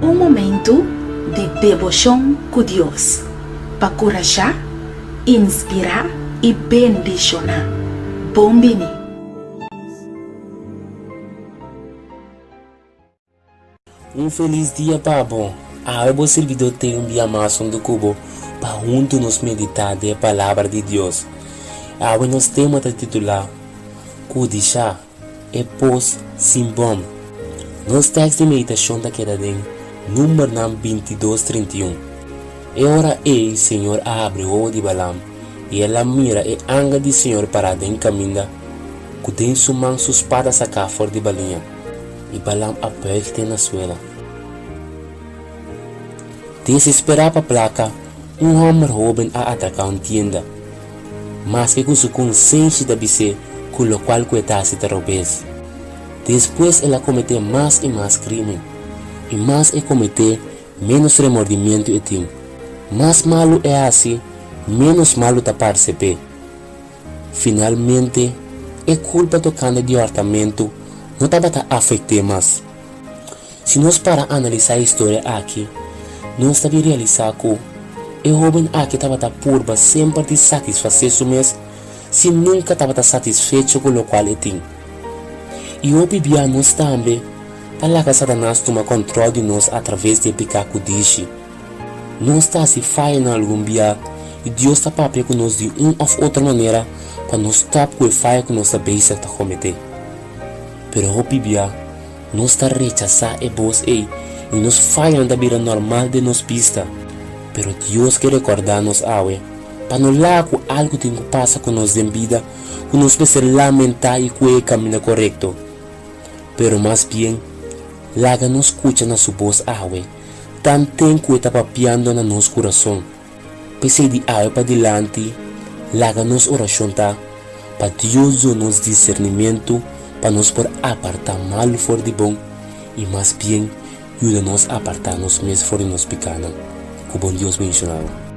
Um momento de devoção com Deus, para corajar, inspirar e bendicionar. Bombini. Feliz dia, Pabo. O servidor tem mais do cubo para juntos nos meditar da palavra de Deus. Nós temos a titular Kudisha e pós Simbom. Nos texto de meditação da queda de número 22:31. E ora Senhor abre o olho de Balam e ela mira e anga de Senhor parada em caminho, que tem sua espada sacar fora de balinha. E Balam aperta na suela. Desesperado para a placa, homem jovem a atacar uma tienda, mas que com sua consciência de BC, com o qual coetasse talvez. Depois ela cometeu mais e mais crime, e mais e cometeu menos remordimento e tem. Mais malo é assim, menos malo tá perceber. Finalmente, é culpa tocando de orçamento não estava a afetar mais. Se nós para analisar a história aqui, nós devemos realizar que o jovem aqui estava purba sempre de satisfazer o mês, se nunca estava satisfeito com o qual ele tinha. E o bibia nós também, para que Satanás toma controle de nós através de pecar com dishi. Nós está se falha em algum dia, e Deus está para com nós de uma ou outra maneira, para nos stop com a falha que nossa base está cometendo. Pero o bibia, nós está rechazar e voz e nos falham da vida normal de nos pista. Pero Deus quer recordar-nos para não lá com algo que passa com nós em vida, que nos precisa lamentar e que é o caminho correto. Pero mais bem, laga nos escuta na sua voz tanto tempo que está papiando na nosso coração. Pese de para delante, laga nos oração para Deus nos discernimento, para nos por apartar mal fora de bom, e mais bem, ajuda-nos a apartar nos mesmos fora de nos pecados. Que bom Deus mencionado.